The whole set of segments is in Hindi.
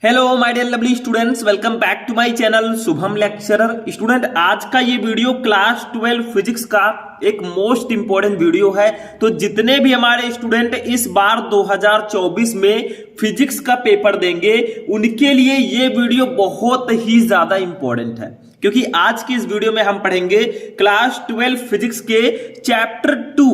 Hello my dear lovely students, welcome back to my channel Shubham lecturer. Student, आज का ये वीडियो क्लास 12 फिजिक्स का एक मोस्ट इंपॉर्टेंट वीडियो है। तो जितने भी हमारे स्टूडेंट इस बार 2024 में फिजिक्स का पेपर देंगे उनके लिए ये वीडियो बहुत ही ज्यादा इंपॉर्टेंट है, क्योंकि आज की इस वीडियो में हम पढ़ेंगे क्लास 12 फिजिक्स के चैप्टर 2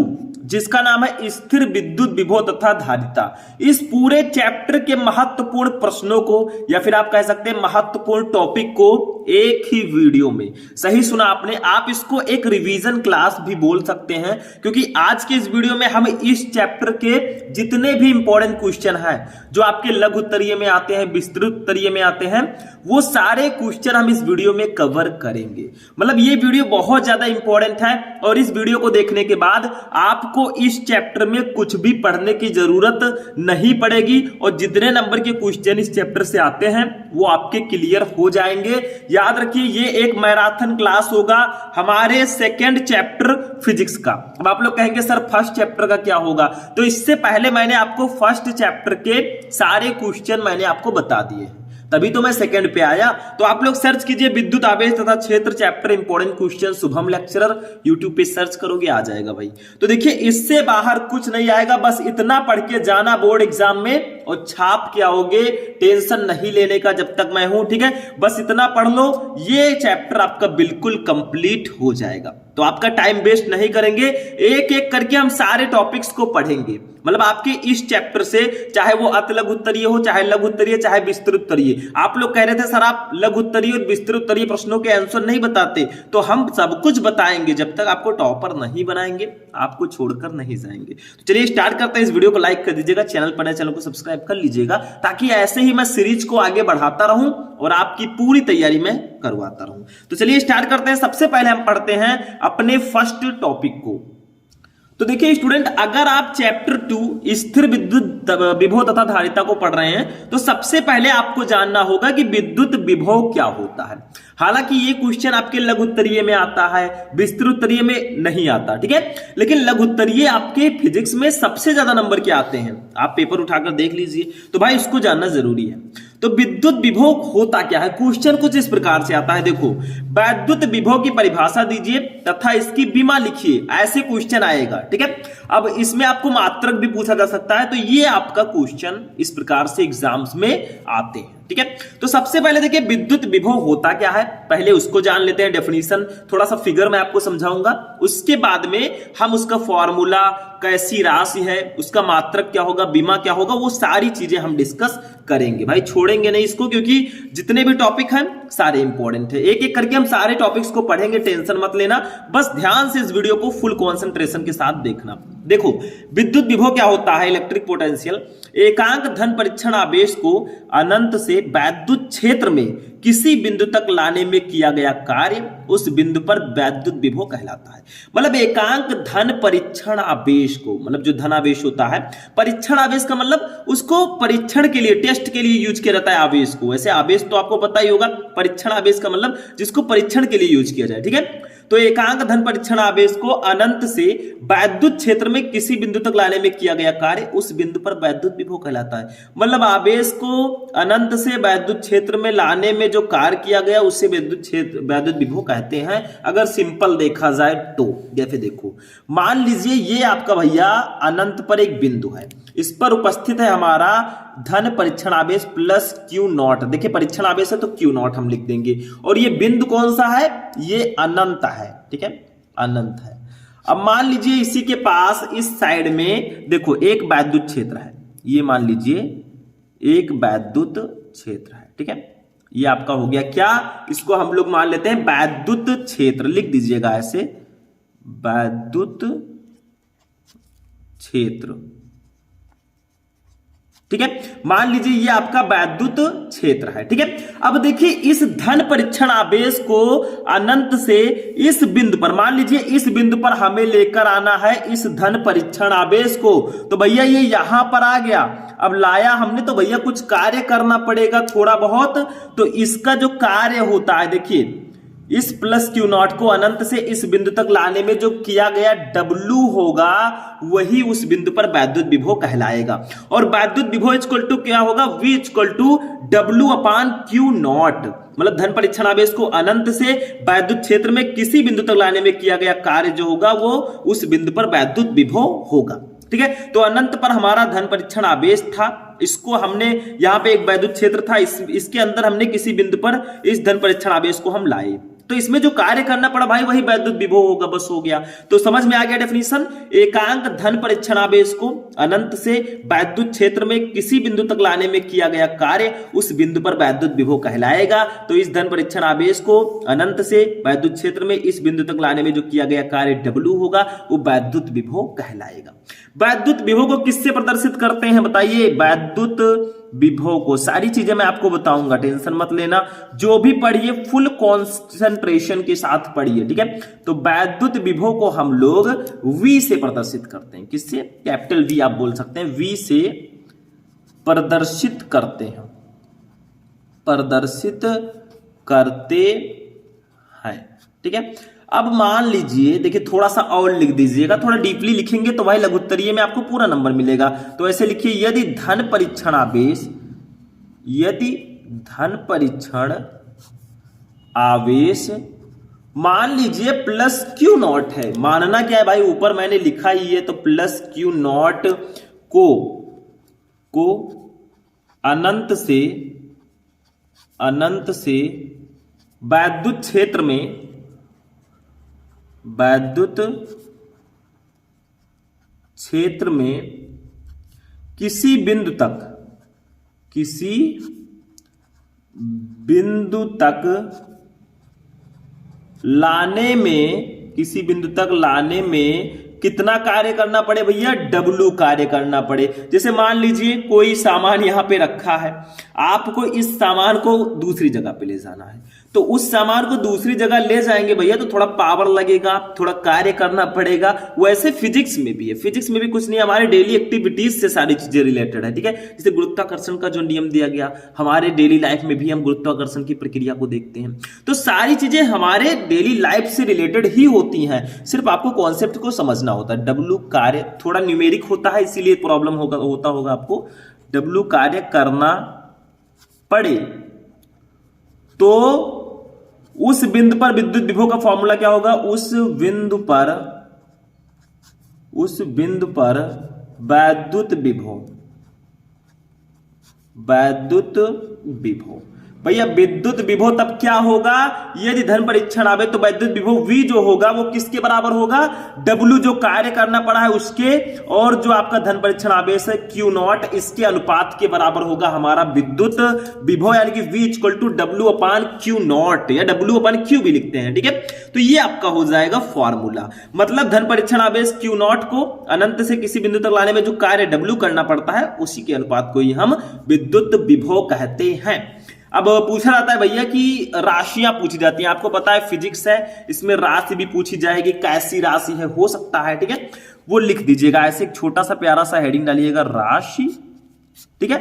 जिसका नाम है स्थिर विद्युत विभव तथा धारिता। इस पूरे चैप्टर के महत्वपूर्ण प्रश्नों को या फिर आप कह सकते हैं महत्वपूर्ण टॉपिक को एक ही वीडियो में, सही सुना आपने, आप इसको एक रिवीजन क्लास भी बोल सकते हैं, क्योंकि आज के इस वीडियो में हम इस चैप्टर के जितने भी इंपॉर्टेंट क्वेश्चन हैं जो आपके लघु उत्तरीय में आते हैं, विस्तृत उत्तरीय में आते हैं, वो सारे क्वेश्चन हम इस वीडियो में कवर करेंगे। मतलब ये वीडियो बहुत ज्यादा इंपॉर्टेंट है और इस वीडियो को देखने के बाद आपको इस चैप्टर में कुछ भी पढ़ने की जरूरत नहीं पड़ेगी और जितने नंबर के क्वेश्चन इस चैप्टर से आते हैं वो आपके क्लियर हो जाएंगे। याद रखिए, ये एक मैराथन क्लास होगा हमारे सेकंड चैप्टर फिजिक्स का। अब आप लोग कहेंगे सर फर्स्ट चैप्टर का क्या होगा, तो इससे पहले मैंने आपको फर्स्ट चैप्टर के सारे क्वेश्चन मैंने आपको बता दिए हैं, तभी तो मैं सेकंड पे आया। तो आप लोग सर्च कीजिए विद्युत आवेश तथा क्षेत्र chapter important question Shubham lecturer, YouTube पे सर्च करोगे आ जाएगा भाई। तो देखिए, इससे बाहर कुछ नहीं आएगा, बस इतना पढ़ के जाना बोर्ड एग्जाम में और छाप के आओगे। टेंशन नहीं लेने का जब तक मैं हूं, ठीक है, बस इतना पढ़ लो, ये चैप्टर आपका बिल्कुल कंप्लीट हो जाएगा। तो आपका टाइम वेस्ट नहीं करेंगे, एक एक करके हम सारे टॉपिक्स को पढ़ेंगे। मतलब आपके इस चैप्टर से चाहे वो अति लघु उत्तरीय हो, चाहे लघु उत्तरीय, चाहे विस्तृत उत्तरीय। आप लोग कह रहे थे सर आप लघु उत्तरीय और विस्तृत उत्तरीय प्रश्नों के आंसर नहीं बताते, तो हम सब कुछ बताएंगे जब तक आपको टॉपर नहीं बनाएंगे, आपको छोड़कर नहीं जाएंगे। तो चलिए स्टार्ट करते हैं। इस वीडियो को लाइक कर दीजिएगा, चैनल पर नए चैनल को सब्सक्राइब कर लीजिएगा, ताकि ऐसे ही मैं सीरीज को आगे बढ़ाता रहूं और आपकी पूरी तैयारी में करवाता रहूं। तो चलिए स्टार्ट करते हैं। सबसे पहले हम पढ़ते हैं अपने फर्स्ट टॉपिक को। तो देखिए स्टूडेंट, अगर आप चैप्टर 2 स्थिर विद्युत विभव तथा धारिता को पढ़ रहे हैं तो सबसे पहले आपको जानना होगा कि विद्युत विभव क्या होता है। हालांकि ये क्वेश्चन आपके लघु उत्तरीय में आता है, विस्तृत उत्तरीय में नहीं आता, ठीक है, लेकिन लघु उत्तरीय आपके फिजिक्स में सबसे ज्यादा नंबर के आते हैं। आप पेपर उठाकर देख लीजिए, तो भाई इसको जानना जरूरी है। तो विद्युत विभव होता क्या है, क्वेश्चन कुछ इस प्रकार से आता है। देखो, विद्युत विभव की परिभाषा दीजिए तथा इसकी विमा लिखिए, ऐसे क्वेश्चन आएगा, ठीक है। अब इसमें आपको मात्रक भी पूछा जा सकता है, तो ये आपका क्वेश्चन इस प्रकार से एग्जाम्स में आते हैं, ठीक है। तो सबसे पहले देखिए विद्युत विभव होता क्या है, पहले उसको जान लेते हैं। डेफिनेशन थोड़ा सा फिगर में आपको समझाऊंगा, उसके बाद में हम उसका फॉर्मूला, कैसी राशि है, उसका मात्रक क्या होगा, बीमा क्या होगा, वो सारी चीजें हम डिस्कस करेंगे। भाई छोड़ेंगे नहीं इसको, क्योंकि जितने भी टॉपिक हैं सारे इंपॉर्टेंट है। एक एक करके हम सारे टॉपिक्स को पढ़ेंगे, टेंशन मत लेना, बस ध्यान से इस वीडियो को फुल कंसंट्रेशन के साथ देखना। देखो, विद्युत विभव क्या होता है, इलेक्ट्रिक पोटेंशियल, एकांक धन परीक्षण आवेश को अनंत से वैद्युत क्षेत्र में किसी बिंदु तक लाने में किया गया कार्य उस बिंदु पर वैद्युत विभव कहलाता है। मतलब एकांक धन परीक्षण आवेश को, मतलब जो धन आवेश होता है, परीक्षण आवेश का मतलब उसको परीक्षण के लिए, टेस्ट के लिए यूज किया जाता है आवेश को। वैसे आवेश तो आपको पता ही होगा, परीक्षण आवेश का मतलब जिसको परीक्षण के लिए यूज किया जाए, ठीक है। तो एकांक धन परीक्षण आवेश को अनंत से वैद्युत क्षेत्र में किसी बिंदु तक लाने में किया गया कार्य उस बिंदु पर वैद्युत विभव कहलाता है। मतलब आवेश को अनंत से वैद्युत क्षेत्र में लाने में जो कार्य किया गया उसे वैद्युत विभव कहते हैं, अगर सिंपल देखा जाए तो। जैसे देखो, मान लीजिए ये आपका भैया अनंत पर एक बिंदु है, इस पर उपस्थित है हमारा धन परीक्षण आवेश प्लस क्यू नॉट। देखिए परीक्षण आवेश है तो क्यू नॉट हम लिख देंगे, और ये बिंदु कौन सा है, ये अनंत है, ठीक है, अनंत है। अब मान लीजिए इसी के पास इस साइड में देखो एक वैद्युत क्षेत्र है, ये मान लीजिए एक वैद्युत क्षेत्र है, ठीक है। ये आपका हो गया क्या, इसको हम लोग मान लेते हैं वैद्युत क्षेत्र, लिख दीजिएगा ऐसे, वैद्युत क्षेत्र, ठीक है। मान लीजिए ये आपका वैद्युत क्षेत्र है, ठीक है। अब देखिए इस धन परीक्षण आवेश को अनंत से इस बिंदु पर, मान लीजिए इस बिंदु पर हमें लेकर आना है इस धन परीक्षण आवेश को, तो भैया ये यहां पर आ गया। अब लाया हमने तो भैया कुछ कार्य करना पड़ेगा थोड़ा बहुत, तो इसका जो कार्य होता है, देखिए इस प्लस क्यू नॉट को अनंत से इस बिंदु तक लाने में जो किया गया W होगा वही उस बिंदु पर वैद्युत विभव कहलाएगा। और वैद्युत विभव इक्वल टू क्या होगा, V equal to W upon Q naught. मतलब धन परीक्षण आवेश को अनंत से वैद्युत क्षेत्र में किसी बिंदु तक लाने में किया गया कार्य जो होगा वो उस बिंदु पर वैद्युत विभव होगा। ठीक है, तो अनंत पर हमारा धन परीक्षण आवेश था, इसको हमने यहाँ पे एक वैद्युत क्षेत्र था, इसके अंदर हमने किसी बिंदु पर इस धन परीक्षण आवेश को हम लाए, तो इसमें जो कार्य करना पड़ा भाई वही वैद्युत विभव होगा, बस हो गया। तो समझ में आ गया डेफिनेशन। एकांक धन परीक्षण आवेश को अनंत से वैद्युत क्षेत्र में किसी बिंदु तक लाने में किया गया कार्य उस बिंदु पर वैद्युत विभव कहलाएगा। तो इस धन परीक्षण आवेश को अनंत से वैद्युत क्षेत्र में इस बिंदु तक लाने में जो किया गया कार्य W होगा वो वैद्युत विभव कहलाएगा। वैद्युत विभव को किससे प्रदर्शित करते हैं बताइए? वैद्युत विभव को सारी चीजें मैं आपको बताऊंगा, टेंशन मत लेना। जो भी पढ़िए फुल कंसंट्रेशन के साथ पढ़िए, ठीक है। तो वैद्युत विभव को हम लोग V से प्रदर्शित करते हैं। किससे? कैपिटल V आप बोल सकते हैं, V से प्रदर्शित करते हैं, प्रदर्शित करते हैं, ठीक है। अब मान लीजिए, देखिए थोड़ा सा और लिख दीजिएगा, थोड़ा डीपली लिखेंगे तो भाई लघुत्तरीय में आपको पूरा नंबर मिलेगा। तो ऐसे लिखिए, यदि धन परीक्षण आवेश, यदि धन परीक्षण आवेश मान लीजिए प्लस क्यू नॉट है, मानना क्या है भाई, ऊपर मैंने लिखा ही है, तो प्लस क्यू नॉट को अनंत से वैद्युत क्षेत्र में, वैद्युत क्षेत्र में किसी बिंदु तक लाने में, किसी बिंदु तक लाने में कितना कार्य करना पड़े भैया? W कार्य करना पड़े। जैसे मान लीजिए कोई सामान यहां पे रखा है, आपको इस सामान को दूसरी जगह पे ले जाना है, तो उस सामान को दूसरी जगह ले जाएंगे भैया तो थोड़ा पावर लगेगा, थोड़ा कार्य करना पड़ेगा। वैसे फिजिक्स में भी है, फिजिक्स में भी कुछ नहीं, हमारे डेली एक्टिविटीज से सारी चीजें रिलेटेड है, ठीक है। जैसे गुरुत्वाकर्षण का जो नियम दिया गया, हमारे डेली लाइफ में भी हम गुरुत्वाकर्षण की प्रक्रिया को देखते हैं। तो सारी चीजें हमारे डेली लाइफ से रिलेटेड ही होती हैं, सिर्फ आपको कॉन्सेप्ट को समझना होता है। W कार्य थोड़ा न्यूमेरिक होता है, इसीलिए प्रॉब्लम होता होगा आपको। W कार्य करना पड़े तो उस बिंदु पर विद्युत विभव का फॉर्मूला क्या होगा? उस बिंदु पर वैद्युत विभव भैया, विद्युत विभव तब क्या होगा? यदि धन परीक्षण आवे तो वैद्युत विभव V जो होगा वो किसके बराबर होगा? W जो कार्य करना पड़ा है उसके, और जो आपका धन परीक्षण आवेश है Q नॉट, इसके अनुपात के बराबर होगा हमारा विद्युत विभव, यानी कि V equal to W upon Q naught, या W अपान Q भी लिखते हैं, ठीक है। तो ये आपका हो जाएगा फॉर्मूला। मतलब धन परीक्षण आवेश Q नॉट को अनंत से किसी बिंदु तक लाने में जो कार्य W करना पड़ता है उसी के अनुपात को ही हम विद्युत विभव कहते हैं। अब पूछा जाता है भैया कि राशियां पूछी जाती हैं, आपको पता है फिजिक्स है, इसमें राशि भी पूछी जाएगी, कैसी राशि है हो सकता है, ठीक है। वो लिख दीजिएगा, ऐसे एक छोटा सा प्यारा सा हेडिंग डालिएगा, राशि, ठीक है।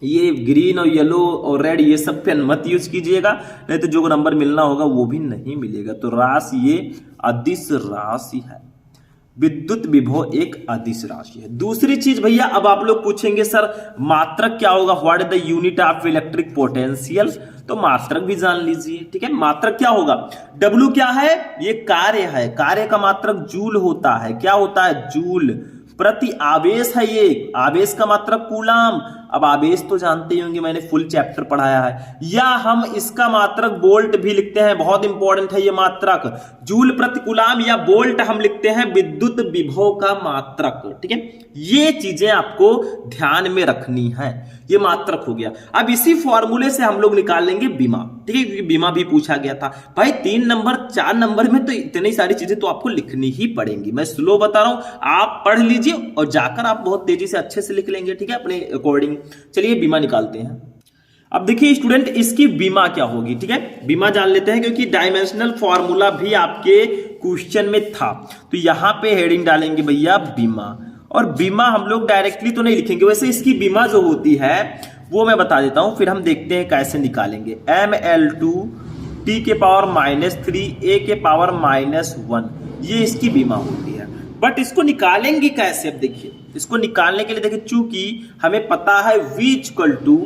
ये ग्रीन और येलो और रेड ये सब पेन मत यूज कीजिएगा, नहीं तो जो नंबर मिलना होगा वो भी नहीं मिलेगा। तो राशि ये अदिश राशि है, विद्युत विभव एक अदिश राशि है। दूसरी चीज भैया, अब आप लोग पूछेंगे सर मात्रक क्या होगा, what is the unit of electric potential? तो मात्रक भी जान लीजिए, ठीक है। मात्रक क्या होगा? W क्या है? ये कार्य है, कार्य का मात्रक जूल होता है। क्या होता है? जूल प्रति आवेश है, ये आवेश का मात्रक कूलाम। अब आवेश तो जानते ही होंगे, मैंने फुल चैप्टर पढ़ाया है। या हम इसका मात्रक वोल्ट भी लिखते हैं, बहुत इंपॉर्टेंट है ये मात्रक, जूल प्रति कूलाम, या वोल्ट हम लिखते हैं विद्युत विभव का मात्रक, ठीक है। ये चीजें आपको ध्यान में रखनी है, ये मात्रक हो गया। अब इसी फॉर्मूले से हम लोग निकाल लेंगे बीमा, ठीक है, क्योंकि बीमा भी पूछा गया था भाई। 3 नंबर 4 नंबर में तो इतनी सारी चीजें तो आपको लिखनी ही पड़ेंगी। मैं स्लो बता रहा हूं, आप पढ़ लीजिए और जाकर आप बहुत तेजी से अच्छे से लिख लेंगे, ठीक है, अपने अकॉर्डिंग। चलिए बीमा निकालते हैं। अब देखिए स्टूडेंट, इसकी बीमा क्या होगी, ठीक है। बीमा जान लेते हैं क्योंकि डायमेंशनल फॉर्मूला भी आपके क्वेश्चन में था। तो यहां पे हेडिंग डालेंगे भैया बीमा, और बीमा हम लोग डायरेक्टली तो नहीं लिखेंगे, वैसे इसकी बीमा जो होती है वो मैं बता देता हूं, फिर हम देखते हैं कैसे निकालेंगे। ML2 टी के पावर -3 ए के पावर -1, ये इसकी बीमा होती है। बट इसको निकालेंगे कैसे? अब देखिए, इसको निकालने के लिए देखिए, चूंकि हमें पता है V इक्वल टू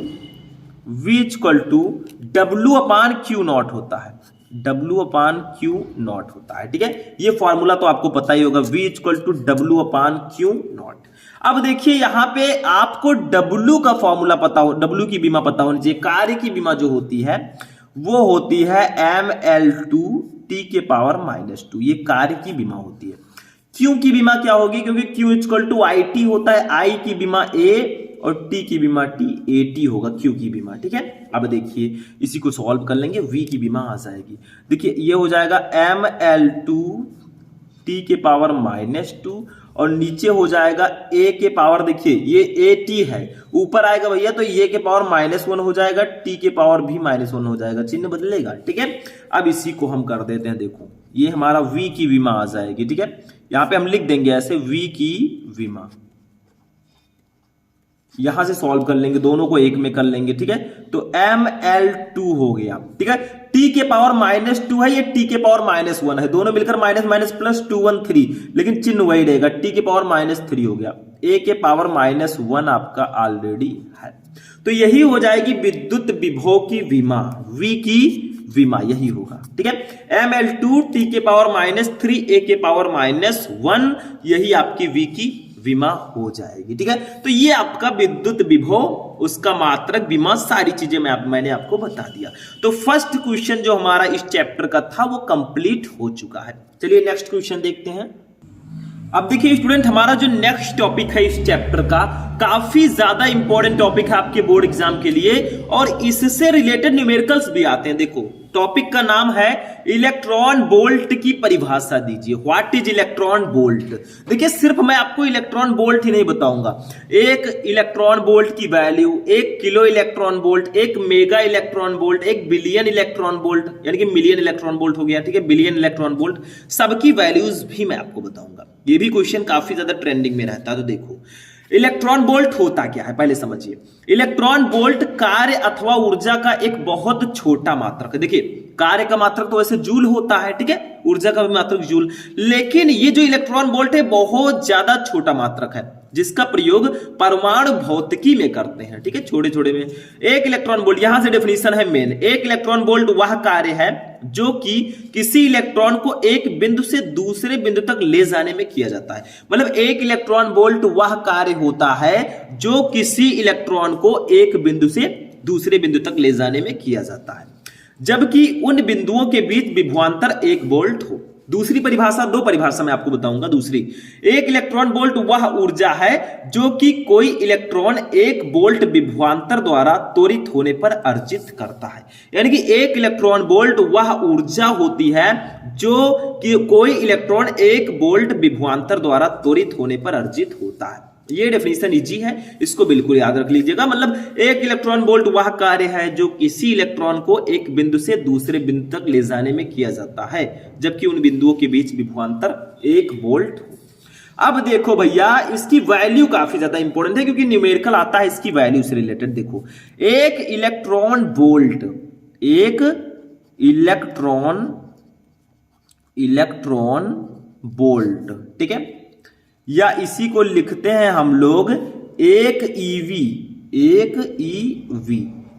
W/Q0 होता है, W/Q0 होता है, ठीक है। ये फॉर्मूला तो आपको पता ही होगा, V इक्वल टू W/Q0। अब देखिए यहां पे आपको W का फॉर्मूला पता हो, W की बीमा पता होनी चाहिए। कार्य की बीमा जो होती है वो होती है mL2 T के पावर -2, ये कार्य की बीमा होती है। Q की बीमा क्या होगी? क्योंकि Q इक्वल टू IT होता है, I की बीमा A और T की बीमा T, AT होगा Q की बीमा, ठीक है। अब देखिए इसी को सॉल्व कर लेंगे, V की बीमा आ जाएगी। देखिए ये हो जाएगा mL2 T के पावर -2 और नीचे हो जाएगा A के पावर, देखिए ये AT है, ऊपर आएगा भैया तो A के पावर -1 हो जाएगा, T के पावर भी -1 हो जाएगा, चिन्ह बदलेगा, ठीक है। अब इसी को हम कर देते हैं, देखो ये हमारा V की बीमा आ जाएगी, ठीक है। यहां पे हम लिख देंगे ऐसे V की बीमा, यहां से सॉल्व कर लेंगे, दोनों को एक में कर लेंगे, ठीक है। तो mL2 हो गया, ठीक है। T के पावर -2 है, ये T के पावर -1 है, दोनों मिलकर माइनस प्लस 2 1 3, लेकिन चिन्ह वही रहेगा, T के पावर -3 हो गया। A के पावर -1 आपका ऑलरेडी है, तो यही हो जाएगी विद्युत विभव की बीमा, V की बीमा यही होगा, ठीक है। mL2 T के पावर -3 A के पावर -1, यही आपकी V की बीमा हो जाएगी, ठीक है। तो ये आपका विद्युत विभव, उसका मात्रक, बीमा, सारी चीजें मैंने आपको बता दिया। तो फर्स्ट क्वेश्चन जो हमारा इस चैप्टर का था वो कंप्लीट हो चुका है। चलिए नेक्स्ट क्वेश्चन देखते हैं। अब देखिए स्टूडेंट, हमारा जो नेक्स्ट टॉपिक है इस चैप्टर का, काफी ज्यादा इंपॉर्टेंट टॉपिक है आपके बोर्ड एग्जाम के लिए, और इससे रिलेटेड न्यूमेरिकल्स भी आते हैं। देखो टॉपिक का नाम है इलेक्ट्रॉन बोल्ट की परिभाषा दीजिए, व्हाट इज इलेक्ट्रॉन बोल्ट। देखिए सिर्फ मैं आपको इलेक्ट्रॉन बोल्ट ही नहीं बताऊंगा, एक इलेक्ट्रॉन बोल्ट की value, 1 kilo electron volt, 1 mega electron volt, 1 billion electron volt, यानी कि मिलियन इलेक्ट्रॉन बोल्ट हो गया, ठीक है, बिलियन इलेक्ट्रॉन बोल्ट, सबकी वैल्यूज भी मैं आपको बताऊंगा। ये भी क्वेश्चन काफी ज्यादा ट्रेंडिंग में रहता है। तो देखो इलेक्ट्रॉन बोल्ट होता क्या है पहले समझिए। इलेक्ट्रॉन बोल्ट कार्य अथवा ऊर्जा का एक बहुत छोटा मात्रक है। देखिए कार्य का मात्रक तो वैसे जूल होता है, ठीक है, ऊर्जा का भी मात्रक जूल, लेकिन ये जो इलेक्ट्रॉन बोल्ट है बहुत ज्यादा छोटा मात्रक है, जिसका प्रयोग परमाणु भौतिकी में करते हैं, ठीक है, छोटे छोटे में। एक इलेक्ट्रॉन बोल्ट, यहां से डेफिनेशन है मेन, एक इलेक्ट्रॉन बोल्ट वह कार्य है जो कि किसी इलेक्ट्रॉन को एक बिंदु से दूसरे बिंदु तक ले जाने में किया जाता है। मतलब एक इलेक्ट्रॉन बोल्ट वह कार्य होता है जो किसी इलेक्ट्रॉन को एक बिंदु से दूसरे बिंदु तक ले जाने में किया जाता है, जबकि उन बिंदुओं के बीच विभवांतर 1 वोल्ट हो। दूसरी परिभाषा, 2 परिभाषा मैं आपको बताऊंगा। दूसरी, एक इलेक्ट्रॉन वोल्ट वह ऊर्जा है जो कि कोई इलेक्ट्रॉन 1 वोल्ट विभवांतर द्वारा त्वरित होने पर अर्जित करता है। यानी कि एक इलेक्ट्रॉन वोल्ट वह ऊर्जा होती है जो कि कोई इलेक्ट्रॉन 1 वोल्ट विभवांतर द्वारा त्वरित होने पर अर्जित होता है। ये डेफिनेशन इजी है, इसको बिल्कुल याद रख लीजिएगा। मतलब एक इलेक्ट्रॉन वोल्ट वह कार्य है जो किसी इलेक्ट्रॉन को एक बिंदु से दूसरे बिंदु तक ले जाने में किया जाता है, जबकि उन बिंदुओं के बीच विभवांतर 1 वोल्ट हो। अब देखो भैया इसकी वैल्यू काफी ज्यादा इंपॉर्टेंट है, क्योंकि न्यूमेरिकल आता है इसकी वैल्यू से रिलेटेड। देखो एक इलेक्ट्रॉन वोल्ट, एक इलेक्ट्रॉन वोल्ट, ठीक है, या इसी को लिखते हैं हम लोग 1 EV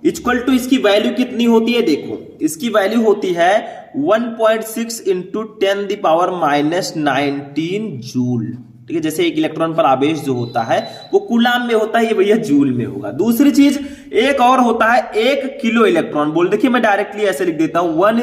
इक्वल टू, इसकी वैल्यू कितनी होती है? देखो इसकी वैल्यू होती है 1.6 इंटू 10⁻⁻19 जूल, ठीक है। जैसे एक इलेक्ट्रॉन पर आवेश जो होता है वो कूलाम में होता है, ये भैया जूल में होगा। दूसरी चीज एक और होता है 1 किलो इलेक्ट्रॉन वोल्ट। देखिए मैं डायरेक्टली ऐसे लिख देता हूं 1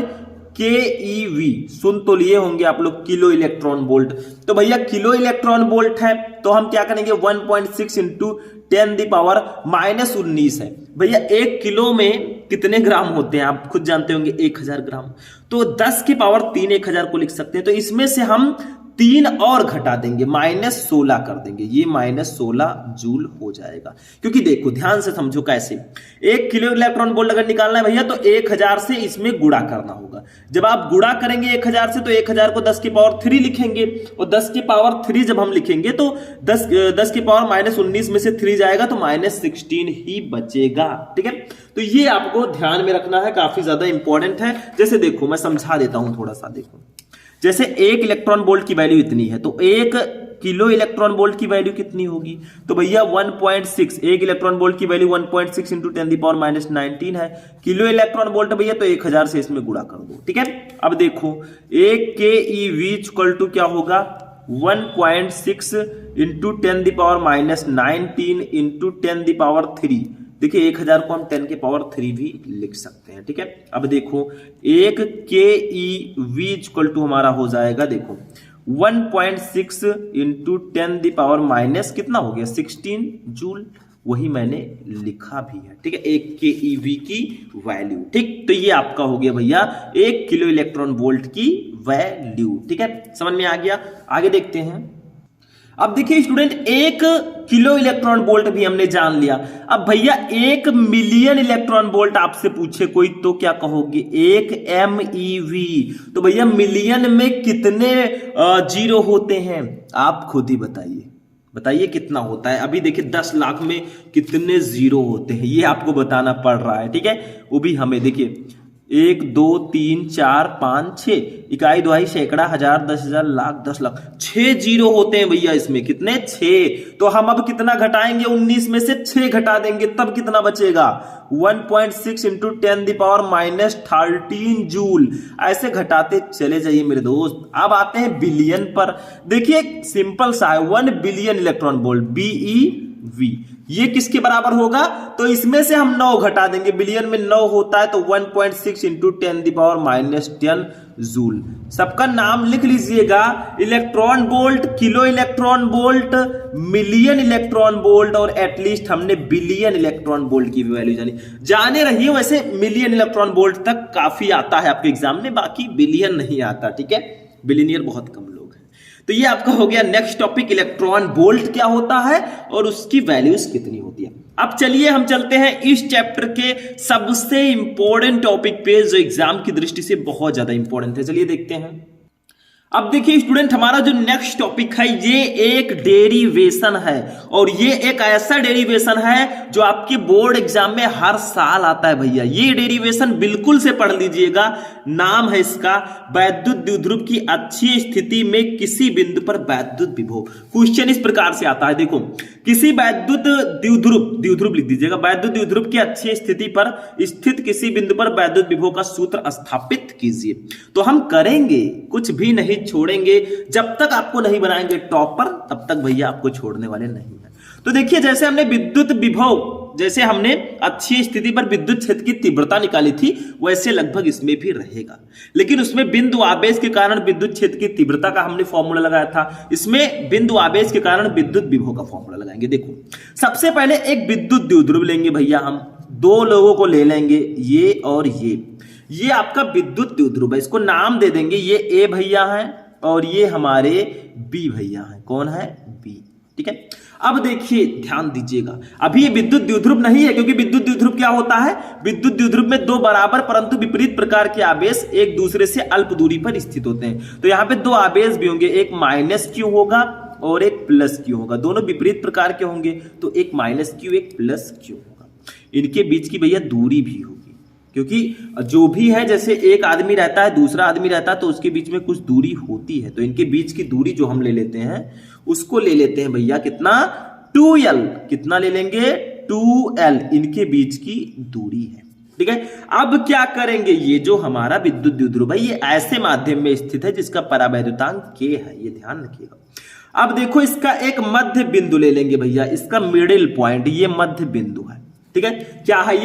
KeV, सुन तो लिए होंगे आप लोग किलो इलेक्ट्रॉन वोल्ट। तो भैया किलो इलेक्ट्रॉन वोल्ट है तो हम क्या करेंगे 1.6 इंटू 10⁻⁻19 है। भैया 1 किलो में कितने ग्राम होते हैं आप खुद जानते होंगे, 1000 ग्राम। तो 10 की पावर 3 1000 को लिख सकते हैं। तो इसमें से हम 3 और घटा देंगे, -16 कर देंगे, ये -16 जूल हो जाएगा। क्योंकि देखो ध्यान से समझो कैसे, 1 किलो इलेक्ट्रॉन वोल्ट अगर निकालना है भैया तो 1000 से इसमें गुणा करना होगा। जब आप गुणा करेंगे 1000 से तो 1000 को 10 की पावर 3 लिखेंगे, और 10 की पावर 3 जब हम लिखेंगे तो 10 की पावर -19 में से 3 जाएगा तो -16 ही बचेगा। ठीक है, तो ये आपको ध्यान में रखना है, काफी ज्यादा इंपॉर्टेंट है। जैसे देखो मैं समझा देता हूं थोड़ा सा। देखो जैसे 1 इलेक्ट्रॉन वोल्ट की वैल्यू इतनी है, तो 1 किलो इलेक्ट्रॉन वोल्ट की वैल्यू कितनी होगी? तो भैया 1.6, 1 इलेक्ट्रॉन वोल्ट की वैल्यू 1.6 इंटू 10⁻⁻19 है। किलो इलेक्ट्रॉन वोल्ट भैया तो 1000 से इसमें गुणा कर दो। ठीक है, अब देखो 1 keV इक्वल टू क्या होगा? 1.6 इंटू 10⁻⁻19 इंटू 10⁻3। देखिए 1000 को हम 10 के पावर 3 भी लिख सकते हैं। ठीक है, अब देखो 1 keV इक्वल टू हमारा हो जाएगा, देखो 1.6 इंटू 10⁻- कितना हो गया? 16 जूल। वही मैंने लिखा भी है। ठीक है, 1 keV की वैल्यू। ठीक, तो ये आपका हो गया भैया 1 किलो इलेक्ट्रॉन वोल्ट की वैल्यू। ठीक है, समझ में आ गया। आगे देखते हैं। अब देखिए स्टूडेंट, 1 किलो इलेक्ट्रॉन वोल्ट भी हमने जान लिया। अब भैया 1 मिलियन इलेक्ट्रॉन वोल्ट आपसे पूछे कोई तो क्या कहोगे? 1 MeV। तो भैया मिलियन में कितने जीरो होते हैं? आप खुद ही बताइए, बताइए कितना होता है। अभी देखिए 10 लाख में कितने जीरो होते हैं, ये आपको बताना पड़ रहा है। ठीक है, वो भी हमें देखिए 1 2 3 4 5 6, इकाई दुहाई सैकड़ा हजार 10,000 लाख 10 लाख, 6 जीरो होते हैं भैया इसमें। कितने? 6। तो हम अब कितना घटाएंगे? 19 में से 6 घटा देंगे, तब कितना बचेगा? 1.6 इंटू 10⁻13 जूल। ऐसे घटाते चले जाइए मेरे दोस्त। अब आते हैं बिलियन पर। देखिए सिंपल सा है, 1 बिलियन इलेक्ट्रॉन वोल्ट, BeV, ये किसके बराबर होगा? तो इसमें से हम 9 घटा देंगे, बिलियन में 9 होता है तो 1.6 इंटू 10⁻10 जूल। सबका नाम लिख लीजिएगा, electron volt, kilo electron volt, million electron volt, और एटलीस्ट हमने बिलियन इलेक्ट्रॉन वोल्ट की वैल्यू जाने रही है। वैसे मिलियन इलेक्ट्रॉन वोल्ट तक काफी आता है आपके एग्जाम में, बाकी बिलियन नहीं आता। ठीक है, बिलियनियर बहुत कम लोग हैं। तो ये आपका हो गया नेक्स्ट टॉपिक, इलेक्ट्रॉन वोल्ट क्या होता है और उसकी वैल्यूज कितनी होती है। अब चलिए हम चलते हैं इस चैप्टर के सबसे इंपॉर्टेंट टॉपिक पे, जो एग्जाम की दृष्टि से बहुत ज्यादा इंपॉर्टेंट है। चलिए देखते हैं। अब देखिए स्टूडेंट, हमारा जो नेक्स्ट टॉपिक है ये एक डेरिवेशन है, और ये एक ऐसा डेरिवेशन है जो आपके बोर्ड एग्जाम में हर साल आता है भैया। ये डेरिवेशन बिल्कुल से पढ़ लीजिएगा। नाम है इसका, वैद्युत द्विध्रुव की अच्छी स्थिति में किसी बिंदु पर वैद्युत विभव। क्वेश्चन इस प्रकार से आता है, देखो किसी वैद्युत द्विध्रुव लिख दीजिएगा, वैद्युत द्विध्रुव की अच्छी स्थिति पर स्थित किसी बिंदु पर वैद्युत विभव का सूत्र स्थापित कीजिए। तो हम करेंगे, कुछ भी नहीं छोड़ेंगे। जब तक आपको नहीं बनाएंगे टॉपर, तब तक भैया आपको छोड़ने वाले नहीं है। तो देखिए जैसे हमने विद्युत विभव, जैसे हमने अच्छी स्थिति पर विद्युत क्षेत्र की तीव्रता निकाली थी, वैसे लगभग इसमें भी रहेगा। लेकिन उसमें बिंदु आवेश के कारण विद्युत क्षेत्र की तीव्रता का हमने फॉर्मूला लगाया था, इसमें बिंदु आवेश के कारण विद्युत विभव का फॉर्मूला लगाएंगे। देखो सबसे पहले एक विद्युत द्विध्रुव लेंगे भैया, हम 2 लोगों को ले लेंगे, ये और ये आपका विद्युत द्विध्रुव है। इसको नाम दे देंगे, ये ए भैया है और ये हमारे बी भैया है। कौन है? बी। ठीक है, अब देखिए ध्यान दीजिएगा, अभी ये विद्युत द्विध्रुव नहीं है, क्योंकि विद्युत द्विध्रुव क्या होता है? विद्युत द्विध्रुव में 2 बराबर परंतु विपरीत प्रकार के आवेश एक दूसरे से अल्प दूरी पर स्थित होते हैं। तो यहाँ पे 2 आवेश भी होंगे, एक -q होगा और एक +q होगा। दोनों विपरीत प्रकार के होंगे, तो एक -q एक +q होगा। इनके बीच की भैया दूरी भी होगी, क्योंकि जो भी है, जैसे एक आदमी रहता है दूसरा आदमी रहता है, तो उसके बीच में कुछ दूरी होती है। तो इनके बीच की दूरी जो हम ले लेते हैं, उसको ले लेते हैं भैया कितना? 2l। कितना ले लेंगे? 2l इनके बीच की दूरी है। ठीक है, अब क्या करेंगे? ये जो हमारा विद्युत द्विध्रुव है, ये ऐसे माध्यम में स्थित है जिसका परावैद्युतांक k है, ये ध्यान रखिएगा। अब देखो इसका एक मध्य बिंदु ले लेंगे भैया, इसका मिडिल पॉइंट, ये मध्य बिंदु है। ठीक है, क्या है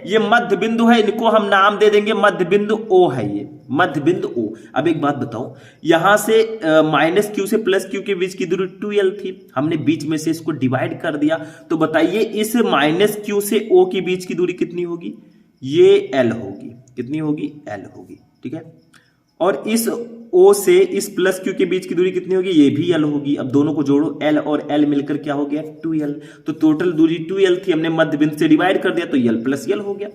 ये मध्य बिंदु है। इनको हम नाम दे देंगे मध्य बिंदु O है, ये मध्य बिंदु O। अब एक बात बताओ, यहां से -q से +q के बीच की दूरी 2l थी, हमने बीच में से इसको डिवाइड कर दिया। तो बताइए इस -q से O के बीच की दूरी कितनी होगी? ये l होगी। कितनी होगी? l होगी। ठीक है, और इस O से इस प्लस Q के बीच की दूरी कितनी होगी, ये भी L होगी। अब दोनों को जोड़ो, L और L मिलकर क्या हो गया 2L। तो टोटल दूरी 2L थी, हमने मध्य बिंदु से डिवाइड कर दिया तो L प्लस L हो गया।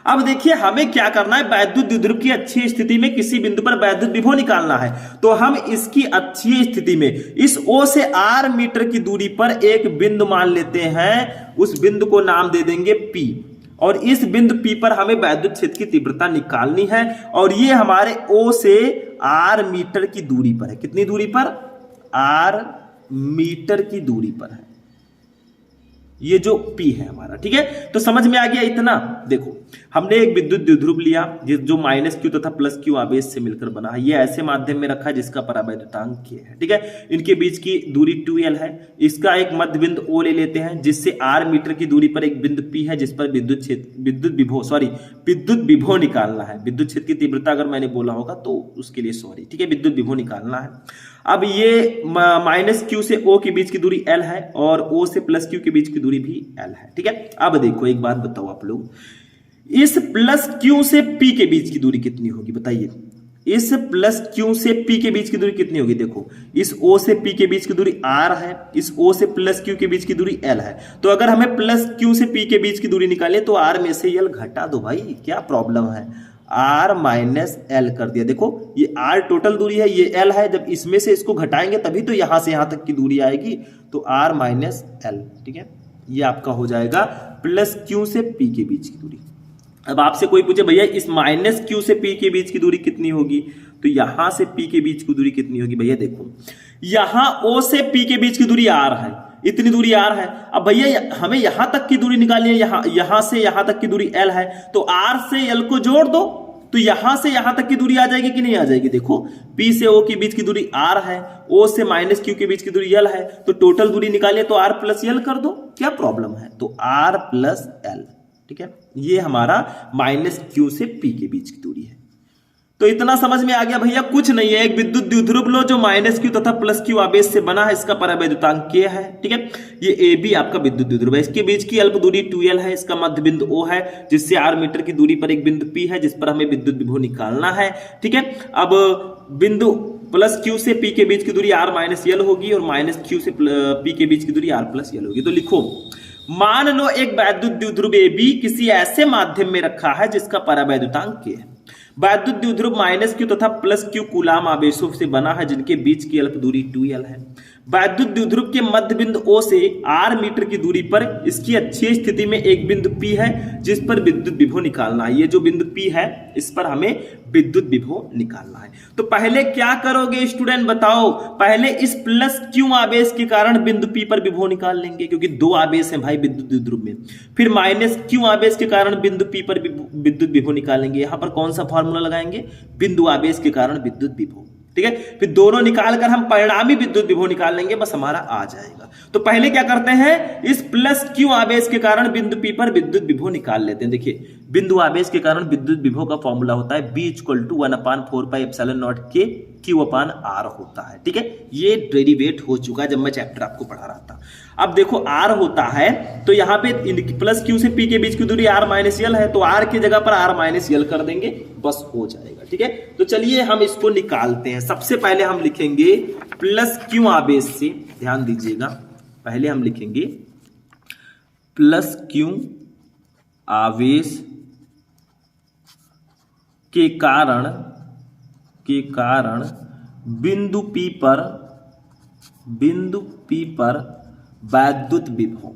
अब देखिए हमें क्या करना है, वैद्युत द्विध्रुव की अच्छी स्थिति में किसी बिंदु पर वैद्युत विभव निकालना है। तो हम इसकी अच्छी स्थिति में इस O से R मीटर की दूरी पर एक बिंदु मान लेते हैं, उस बिंदु को नाम दे देंगे P। और इस बिंदु P पर हमें वैद्युत क्षेत्र की तीव्रता निकालनी है और ये हमारे O से R मीटर की दूरी पर है। कितनी दूरी पर, R मीटर की दूरी पर है, ये जो P है हमारा, ठीक है। तो समझ में आ गया इतना। देखो हमने एक विद्युत द्विध्रुव लिया जो माइनस Q तथा प्लस Q आवेश से मिलकर बना है, ये ऐसे माध्यम में रखा है जिसका परावैद्युतांक K है, ठीक है। इनके बीच की दूरी 2L है। इसका एक मध्य बिंदु O ले लेते हैं जिससे R मीटर की दूरी पर एक बिंदु P है जिस पर विद्युत विभव निकालना है। विद्युत क्षेत्र की तीव्रता अगर मैंने बोला होगा तो उसके लिए सॉरी, ठीक है, विद्युत विभव निकालना है। अब ये माइनस Q से O के बीच की दूरी L है और O से प्लस Q के बीच की दूरी भी L है, ठीक है। अब देखो एक बात बताओ आप लोग, इस प्लस Q से P के बीच की दूरी कितनी होगी बताइए। इस प्लस Q से P के बीच की दूरी कितनी होगी, देखो इस O से P के बीच की दूरी R है, इस O से प्लस Q के बीच की दूरी L है। तो अगर हमें प्लस Q से P के बीच की दूरी निकाले तो R में से L घटा दो भाई, क्या प्रॉब्लम है। R माइनस L कर दिया। देखो ये R टोटल दूरी है, ये L है, जब इसमें से इसको घटाएंगे तभी तो यहां से यहां तक की दूरी आएगी। तो R माइनस L, ठीक है, ये आपका हो जाएगा प्लस Q से P के बीच की दूरी। अब आपसे कोई पूछे भैया इस माइनस Q से P के बीच की दूरी कितनी होगी, तो यहां से P के बीच की दूरी कितनी होगी भैया, देखो यहां O से P के बीच की दूरी R है, इतनी दूरी R है। अब भैया हमें यहां तक की दूरी निकालनी है, यहां से यहां तक की दूरी L है, तो R से L को जोड़ दो तो यहां से यहां तक की दूरी आ जाएगी कि नहीं आ जाएगी। देखो P से O के बीच की दूरी R है, O से माइनस Q के बीच की दूरी L है, तो टोटल दूरी निकालिए तो R प्लस L कर दो, क्या प्रॉब्लम है। तो R प्लस L, ठीक है, ये हमारा माइनस Q से P के बीच की दूरी है। तो इतना समझ में आ गया भैया, कुछ नहीं है, एक विद्युत द्विध्रुव लो जो माइनस Q तथा प्लस Q आवेश से बना है, इसका परावैद्युतांक K है, ठीक है। ये AB आपका विद्युत द्विध्रुव है, इसके बीच की अल्प दूरी 2L है, इसका मध्य बिंदु O है जिससे R मीटर की दूरी पर एक बिंदु P है जिस पर हमें विद्युत विभव निकालना है, ठीक है। अब बिंदु प्लस Q से P के बीच की दूरी R माइनस L होगी और माइनस Q से P के बीच की दूरी R प्लस L होगी। तो लिखो, मान लो एक वैद्युत द्विध्रुव AB किसी ऐसे माध्यम में रखा है जिसका परावैद्युतांक K है। वैद्युत द्विध्रुव माइनस Q तथा प्लस Q कूलाम आवेशों से बना है जिनके बीच की अल्प दूरी 2L है। वैद्युत द्विध्रुव के मध्य बिंदु O से R मीटर की दूरी पर इसकी अच्छी स्थिति में एक बिंदु P है जिस पर विद्युत विभव निकालना है। ये जो बिंदु P है इस पर हमें विद्युत विभव निकालना है। तो पहले क्या करोगे स्टूडेंट बताओ, पहले इस प्लस Q आवेश के कारण बिंदु P पर विभव निकाल लेंगे क्योंकि दो आवेश हैं भाई विद्युत द्विध्रुव में। फिर माइनस Q आवेश के कारण बिंदु P पर विद्युत विभव निकालेंगे। यहां पर कौन सा फॉर्मूला लगाएंगे, बिंदु आवेश के कारण विद्युत विभव, ठीक है। फिर दोनों निकालकर हम परिणामी विद्युत विभव निकाल लेंगे, बस हमारा आ जाएगा। तो पहले क्या करते हैं, इस प्लस Q आवेश के कारण बिंदु P पर विद्युत विभव निकाल लेते हैं। देखिए बिंदु आवेश के कारण विद्युत विभव का फॉर्मूला होता है B = 1/4πε0 K Q/R होता है, ठीक है। ये डेरिवेट हो चुका है जब मैं चैप्टर आपको पढ़ा रहा था। अब देखो R होता है तो यहाँ पे प्लस Q से P के बीच की दूरी R माइनस L है, तो R की जगह पर R माइनस L कर देंगे, बस हो जाएगा, ठीक है। तो चलिए हम इसको निकालते हैं। सबसे पहले हम लिखेंगे प्लस Q आवेश से, ध्यान दीजिएगा, पहले हम लिखेंगे प्लस Q आवेश के कारण बिंदु P पर वैद्युत विभव,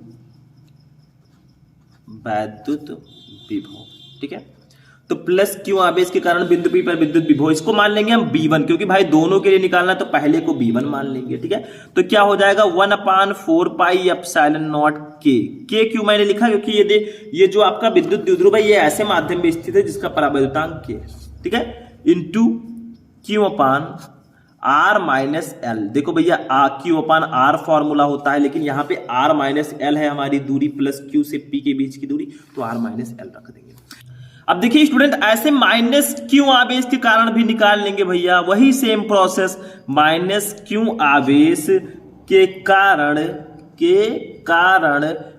ठीक है। तो प्लस Q आवेश के कारण बिंदु P पर विद्युत विभव, इसको मान लेंगे हम B1 क्योंकि भाई दोनों के लिए निकालना है तो पहले को B1 मान लेंगे, ठीक है। तो क्या हो जाएगा 1/4πε0 K क्यों मैंने लिखा क्योंकि ये जो आपका विद्युत द्विध्रुव है ये ऐसे माध्यम में स्थित है जिसका परावैद्युतांक K है, ठीक है, इंटू Q/R माइनस L। देखो भैया Q/R फॉर्मूला होता है लेकिन यहाँ पे R माइनस L है हमारी दूरी प्लस Q से P के बीच की दूरी, तो R माइनस L रख देंगे। अब देखिए स्टूडेंट ऐसे माइनस Q आवेश के कारण भी निकाल लेंगे भैया, वही सेम प्रोसेस, माइनस Q आवेश के कारण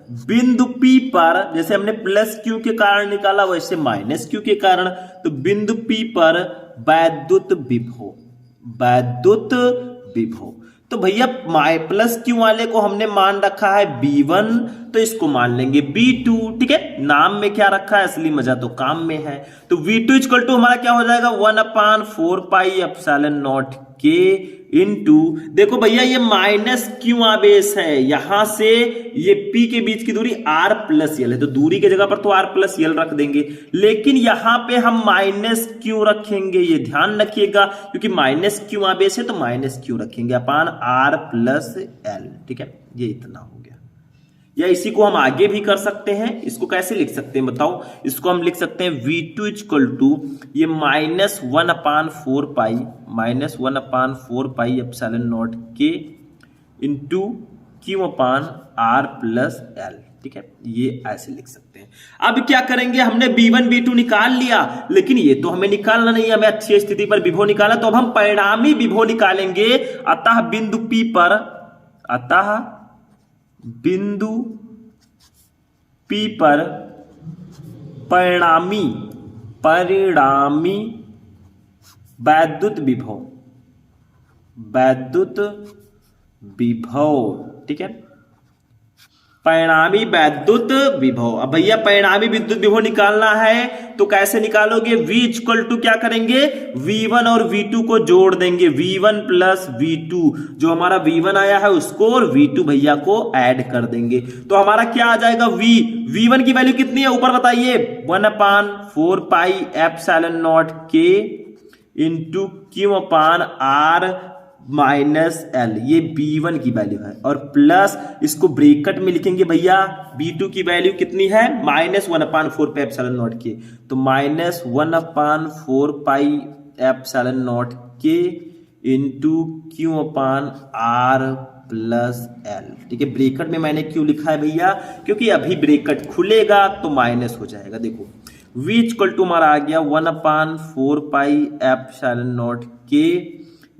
बिंदु P पर, जैसे हमने प्लस Q के कारण निकाला वैसे माइनस Q के कारण, तो बिंदु P पर वैद्युत विभव। तो भैया प्लस Q वाले को हमने मान रखा है V1, तो इसको मान लेंगे V2। ठीक है, नाम में क्या रखा है, असली मजा तो काम में है। तो V2 इक्वल टू हमारा क्या हो जाएगा, 1/4 pi epsilon not K into, देखो भैया ये माइनस Q आवेश है, यहां से ये P के बीच की दूरी R प्लस L है, तो दूरी की जगह पर तो R प्लस L रख देंगे, लेकिन यहां पे हम माइनस Q रखेंगे, ये ध्यान रखिएगा, क्योंकि माइनस Q आवेश है तो माइनस Q रखेंगे अपान R प्लस L। ठीक है, ये इतना हो गया। या इसी को हम आगे भी कर सकते हैं, इसको कैसे लिख सकते हैं बताओ, इसको हम लिख सकते हैं V2 इक्वल टू ये -1/4 pi epsilon not K into Q upon R plus L। ठीक है, ये ऐसे लिख सकते हैं। अब क्या करेंगे, हमने V1 V2 निकाल लिया, लेकिन ये तो हमें निकालना नहीं है, हमें अच्छी स्थिति पर विभव निकाला, तो अब हम परिणामी विभव निकालेंगे। अतः बिंदु P पर परिणामी वैद्युत विभव। ठीक है, परिणामी वैद्युत विभव। अब भैया परिणामी विद्युत विभव निकालना है तो कैसे निकालोगे, V इक्वल टू क्या करेंगे, V1 और V2 को जोड़ देंगे, V1 प्लस V2, जो हमारा V1 आया है उसको और V2 भैया को ऐड कर देंगे, तो हमारा क्या आ जाएगा, V1 की वैल्यू कितनी है ऊपर बताइए, 1/4 pi epsilon not K into Q upon R minus L, ये B1 की वैल्यू है, और प्लस इसको ब्रैकेट में लिखेंगे भैया, B2 की वैल्यू कितनी है, -1/4 पाई एप्सिलॉन नॉट K, तो -1/4 pi epsilon not K into Q upon R plus L। ठीक है, ब्रैकेट में मैंने क्यों लिखा है भैया, क्योंकि अभी ब्रैकेट खुलेगा तो माइनस हो जाएगा। देखो V इक्वल टू हमारा आ गया 1/4 pi epsilon not K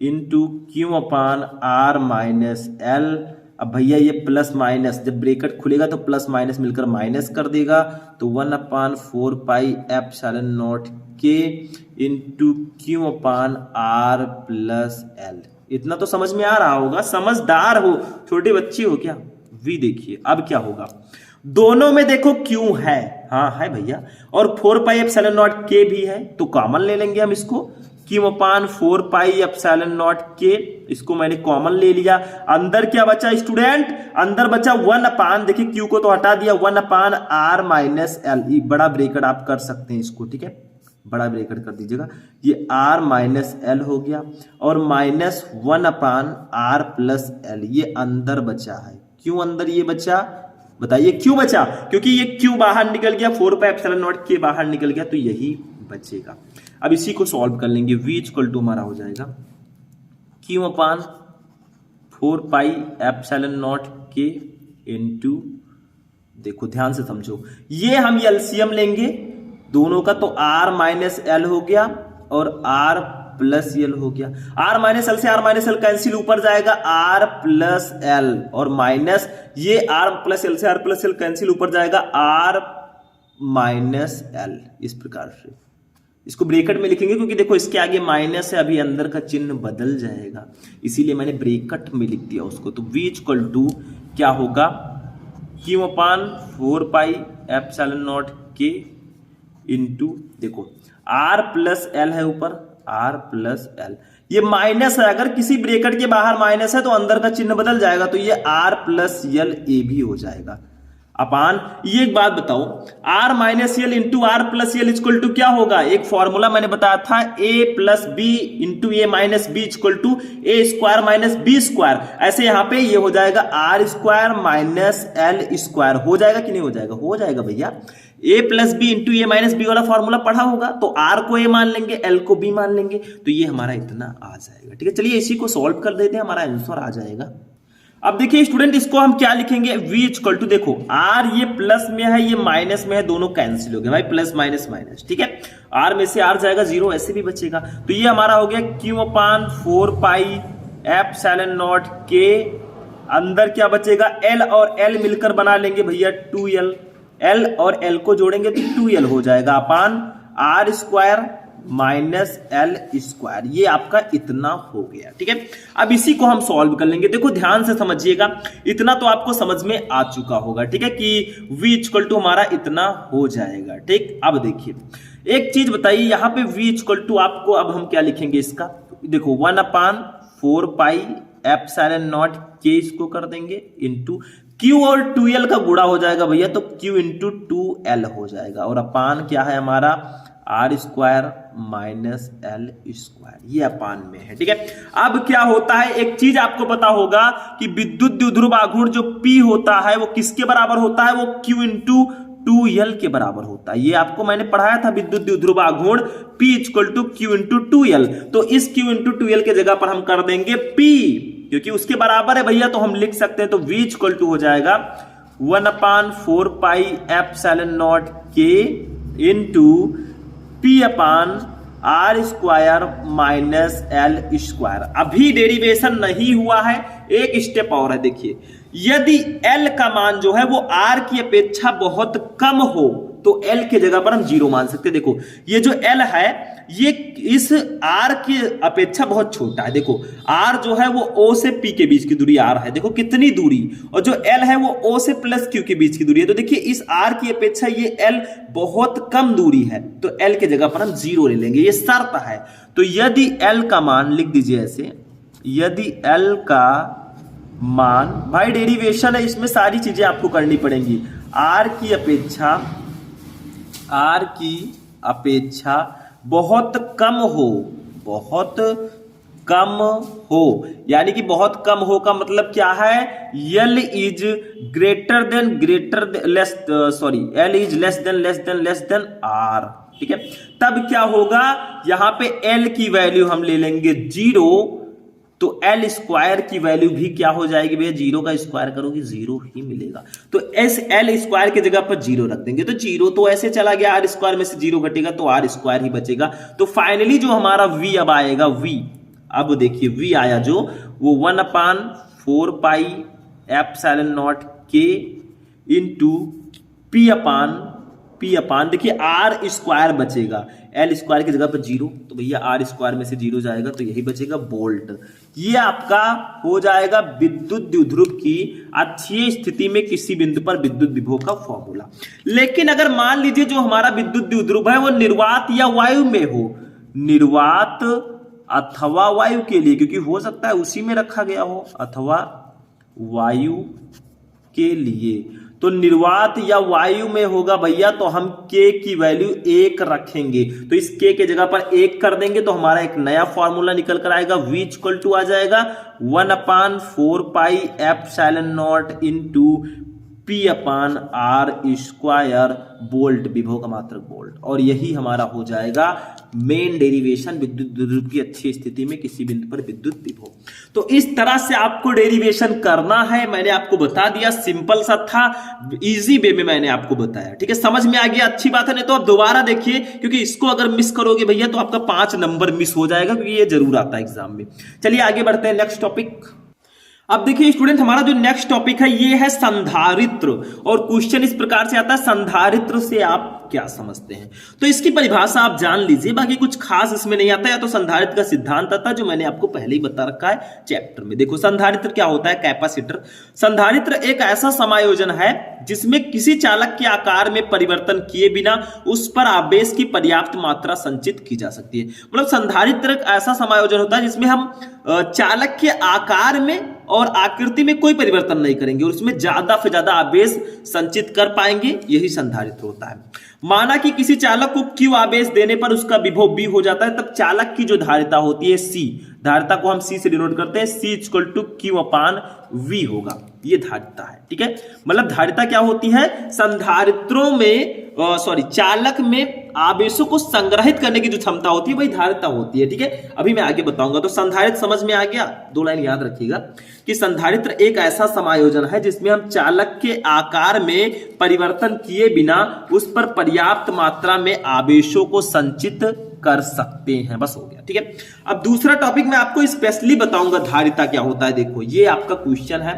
into Q upon R minus L। अब भैया ये प्लस माइनस जब ब्रैकेट खुलेगा तो प्लस माइनस मिलकर माइनस कर देगा, तो 1/4 pi epsilon not K into Q upon R plus L। इतना तो समझ में आ रहा होगा, समझदार हो, छोटे बच्चे हो क्या। V देखिए अब क्या होगा, दोनों में देखो Q है, हाँ है भैया, और 4 पाई एप्सिलॉन नॉट K भी है, तो कॉमन ले लेंगे हम इसको, Q upon 4 pi epsilon not K, इसको मैंने कॉमन ले लिया। अंदर क्या बचा स्टूडेंट, अंदर बचा 1 अपान, देखिए Q को तो हटा दिया, 1/r माइनस L, बड़ा ब्रैकेट आप कर सकते हैं इसको। ठीक है, बड़ा ब्रैकेट कर दीजिएगा, ये R माइनस L हो गया, और -1/r प्लस L, ये अंदर बचा है। क्यों अंदर ये बचा बताइए, क्यों बचा, क्योंकि ये Q बाहर निकल गया, 4 पाई एप्सिलॉन नॉट K बाहर निकल गया, तो यही बचेगा। अब इसी को सॉल्व कर लेंगे, V इक्वल टू हमारा हो जाएगा Q upon 4 pi epsilon not K into, देखो ध्यान से समझो, ये हम एलसीएम लेंगे दोनों का, तो R माइनस L हो गया और R प्लस L हो गया, R माइनस L से R माइनस L कैंसिल, ऊपर जाएगा R प्लस L, और माइनस ये R प्लस L से R प्लस L कैंसिल, ऊपर जाएगा R माइनस L। इस प्रकार से इसको ब्रैकेट में लिखेंगे, क्योंकि देखो इसके आगे माइनस है, अभी अंदर का चिन्ह बदल जाएगा, इसीलिए मैंने ब्रैकेट में लिख दिया उसको। तो V इक्वल टू क्या होगा, Q upon 4 pi epsilon not K into, देखो R प्लस L है ऊपर, R प्लस L, ये माइनस है, अगर किसी ब्रैकेट के बाहर माइनस है तो अंदर का चिन्ह बदल जाएगा, तो ये R प्लस L A भी हो जाएगा अपान, ये एक बात बताओ, R minus L into R plus L equal to क्या होगा, एक फॉर्मूला मैंने बताया था, A plus B into A minus B equal to A square minus B square, ऐसे यहां पे ये हो जाएगा R square minus L square, हो जाएगा कि नहीं हो जाएगा, हो जाएगा भैया। A plus B into A minus B वाला फॉर्मूला पढ़ा होगा, तो R को A मान लेंगे, L को B मान लेंगे, तो ये हमारा इतना आ जाएगा। ठीक है, चलिए इसी को सॉल्व कर देते हैं, हमारा आंसर आ जाएगा। अब देखिए स्टूडेंट, इसको हम क्या लिखेंगे, V इक्वल टू, देखो R ये प्लस में है, ये माइनस में है, दोनों कैंसिल हो गए भाई, प्लस माइनस माइनस। ठीक है, R में से R जाएगा 0, ऐसे भी बचेगा, तो ये हमारा हो गया Q upon 4 pi epsilon not K अंदर क्या बचेगा, एल और एल मिलकर बना लेंगे भैया 2l, एल और एल को जोड़ेंगे तो 2l हो जाएगा upon R square minus L square. ये आपका इतना हो गया। ठीक है, अब इसी को हम सॉल्व कर लेंगे। देखो ध्यान से समझिएगा, इतना तो आपको समझ में आ चुका होगा। ठीक है, कि v इक्वल टू हमारा इतना हो जाएगा। ठीक, अब देखिए एक चीज बताइए, यहाँ पे v इक्वल टू आपको अब हम क्या लिखेंगे इसका, देखो 1/4 पाई एप्सिलॉन नॉट के इसको कर देंगे इंटू q और 2l का गुणा हो जाएगा भैया, तो q इंटू 2l हो जाएगा और अपान क्या है हमारा R square minus L square, ये अपान में है। ठीक है, अब क्या होता है, एक चीज आपको पता होगा कि विद्युत द्विध्रुव आघूर्ण जो P होता है वो किसके बराबर होता है, वो Q इंटू 2l के बराबर होता है। ये आपको मैंने पढ़ाया था, विद्युत द्विध्रुव आघूर्ण P equal to Q into 2l। तो इस Q इंटू 2l के जगह पर हम कर देंगे P, क्योंकि उसके बराबर है भैया, तो हम लिख सकते हैं। तो v इक्वल टू हो जाएगा 1/4 पाई एप्सिलॉन नॉट के into P upon R square minus L square. अभी डेरिवेशन नहीं हुआ है, एक स्टेप और है। देखिए, यदि L का मान जो है वो R की अपेक्षा बहुत कम हो तो L के जगह पर हम 0 मान सकते हैं। देखो ये जो L है ये इस R की अपेक्षा बहुत छोटा है। देखो R जो है वो O से P के बीच की दूरी R है, देखो कितनी दूरी, और जो L है वो O से प्लस Q के बीच की दूरी है। तो देखिए इस R की अपेक्षा ये L बहुत कम दूरी है, तो L के जगह पर हम 0 ले लेंगे, ये शर्त है। तो यदि L का मान लिख दीजिए ऐसे, यदि L का मान, भाई डेरिवेशन है इसमें सारी चीजें आपको करनी पड़ेंगी, R की अपेक्षा बहुत कम हो, बहुत कम हो, यानी कि बहुत कम हो का मतलब क्या है, L is L is less than R। ठीक है, तब क्या होगा, यहां पे L की वैल्यू हम ले लेंगे 0, तो L स्क्वायर की वैल्यू भी क्या हो जाएगी भैया, 0 का स्क्वायर करोगे 0 ही मिलेगा। तो एस L स्क्वायर की जगह पर 0 रख देंगे, तो 0 तो ऐसे चला गया, R स्क्वायर में से 0 घटेगा तो R स्क्वायर ही बचेगा। तो फाइनली जो हमारा V अब आएगा, V अब देखिए V आया जो, वो 1/4 पाई एप्सिलॉन नॉट के इंटू P अपान देखिए R स्क्वायर बचेगा, L स्क्वायर की जगह पर 0, तो भैया R स्क्वायर में से 0 जाएगा तो यही बचेगा वोल्ट। ये आपका हो जाएगा विद्युत द्विध्रुव की अक्षीय स्थिति में किसी बिंदु पर विद्युत विभव का फॉर्मूला। लेकिन अगर मान लीजिए जो हमारा विद्युत द्विध्रुव है वो निर्वात या वायु में हो, निर्वात अथवा वायु के लिए, क्योंकि हो सकता है उसी में रखा गया हो, अथवा वायु के लिए, तो निर्वात या वायु में होगा भैया, तो हम k की वैल्यू 1 रखेंगे। तो इस k के जगह पर 1 कर देंगे तो हमारा एक नया फॉर्मूला निकल कर आएगा, v इक्वल टू आ जाएगा 1/4 pi epsilon not into P upon R square, volt विभव का मात्रक वोल्ट। और यही हमारा हो जाएगा मेन डेरिवेशन विद्युत द्विध्रुव की अच्छी स्थिति में किसी बिंदु पर विद्युत विभव। तो इस तरह से आपको डेरिवेशन करना है, मैंने आपको बता दिया, सिंपल सा था, इजी वे में मैंने आपको बताया। ठीक है, समझ में आ गया, अच्छी बात है। नहीं तो आप दोबारा देखिए, क्योंकि इसको अगर मिस करोगे भैया तो आपका 5 नंबर मिस हो जाएगा, क्योंकि ये जरूर आता है एग्जाम में। चलिए आगे बढ़ते हैं, नेक्स्ट टॉपिक। अब देखिए स्टूडेंट, हमारा जो नेक्स्ट टॉपिक है ये है संधारित्र, और क्वेश्चन इस प्रकार से आता है, संधारित्र से आप क्या समझते हैं। तो इसकी परिभाषा आप जान लीजिए, बाकी कुछ खास इसमें नहीं आता है। या तो संधारित्र का सिद्धांत आता है जो मैंने आपको पहले ही बता रखा है चैप्टर में। देखो संधारित्र क्या होता है, कैपेसिटर। संधारित्र एक ऐसा समायोजन है जिसमें किसी चालक के आकार में परिवर्तन किए बिना उस पर आवेश की पर्याप्त मात्रा संचित की जा सकती है। मतलब संधारित्र एक ऐसा समायोजन होता है जिसमें हम चालक के आकार में और आकृति में कोई परिवर्तन नहीं करेंगे और उसमें ज्यादा से ज्यादा आवेश संचित कर पाएंगे, यही संधारित्र होता है। माना कि किसी चालक को Q आवेश देने पर उसका विभव B हो जाता है, तब चालक की जो धारिता होती है C, धारिता को हम C से डिनोट करते हैं, C equal to Q upon V होगा, ये धारिता है। ठीक है, मतलब धारिता क्या होती है, संधारित्रों में चालक में आवेशों को संग्रहित करने की जो क्षमता होती है वही धारिता होती है। ठीक है, अभी मैं आगे बताऊंगा। तो संधारित्र समझ में आ गया, 2 लाइन याद रखिएगा कि संधारित्र एक ऐसा समायोजन है जिसमें हम चालक के आकार में परिवर्तन किए बिना उस पर पर्याप्त मात्रा में आवेशों को संचित कर सकते हैं। बस हो गया, ठीक है। अब दूसरा टॉपिक मैं आपको स्पेशली बताऊंगा, धारिता क्या होता है। देखो ये आपका क्वेश्चन है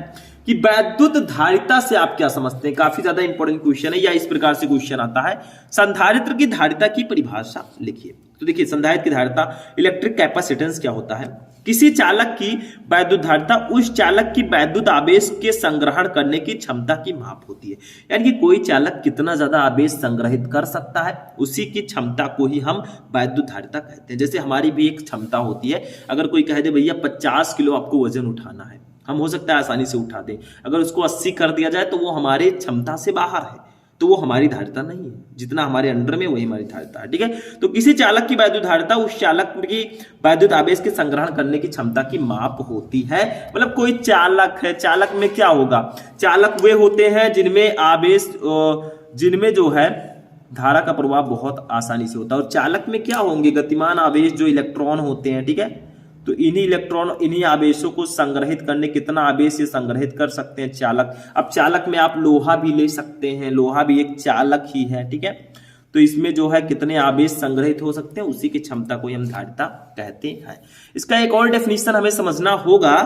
कि वैद्युत धारिता से आप क्या समझते हैं। काफी ज्यादा इंपॉर्टेंट क्वेश्चन है, या इस प्रकार से क्वेश्चन आता है, संधारित्र की धारिता की परिभाषा लिखिए। तो देखिए संधारित्र की धारिता, इलेक्ट्रिक कैपेसिटेंस क्या होता है, किसी चालक की वैद्युत धारिता उस चालक की वैद्युत आवेश के संग्रहण करने की क्षमता की माप होती है। यानी कि कोई चालक कितना ज्यादा आवेश संग्रहित कर सकता है, उसी की क्षमता को ही हम वैद्युत धारिता कहते हैं। जैसे हमारी भी एक क्षमता होती है, अगर कोई कह दे भैया 50 किलो आपको वजन उठाना है, हम हो सकता है आसानी से उठा दें। अगर उसको 80 कर दिया जाए तो वो हमारे क्षमता से बाहर है, तो वो हमारी धारिता नहीं है। जितना हमारे अंडर में वही हमारी धारिता है, ठीक है। तो किसी चालक की वैद्युत धारिता उस चालक की वैद्युत आवेश के संग्रहण करने की क्षमता की माप होती है। मतलब कोई चालक है, चालक में क्या होगा, चालक वे होते हैं जिनमें आवेश, जिनमें जो है धारा का प्रवाह बहुत आसानी से होता है। और चालक में क्या होंगे, गतिमान आवेश जो इलेक्ट्रॉन होते हैं, ठीक है। तो इन्हीं इलेक्ट्रॉन, इन्हीं आवेशों को संग्रहित करने, कितना आवेश ये संग्रहित कर सकते हैं चालक। अब चालक में आप लोहा भी ले सकते हैं, लोहा भी एक चालक ही है, ठीक है। तो इसमें जो है कितने आवेश संग्रहित हो सकते हैं, उसी की क्षमता को हम धारिता कहते हैं। इसका एक और डेफिनेशन हमें समझना होगा,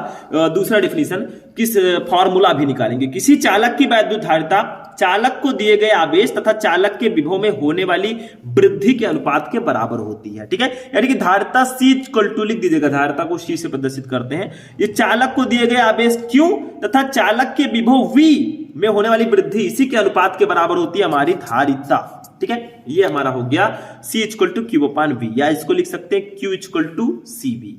दूसरा डेफिनेशन, किस फॉर्मूला भी निकालेंगे। किसी चालक की वैद्युत धारिता चालक को दिए गए आवेश तथा चालक के विभव में होने वाली वृद्धि के अनुपात के बराबर होती है, ठीक है। यानी कि धारिता C = लिख दीजिएगा, धारिता को C से प्रदर्शित करते हैं। ये चालक को दिए गए आवेश Q तथा चालक के विभव V में होने वाली वृद्धि, इसी के अनुपात के बराबर होती है हमारी धारिता, ठीक है। ये हमारा हो गया C = Q/V, या इसको लिख सकते हैं Q = CV।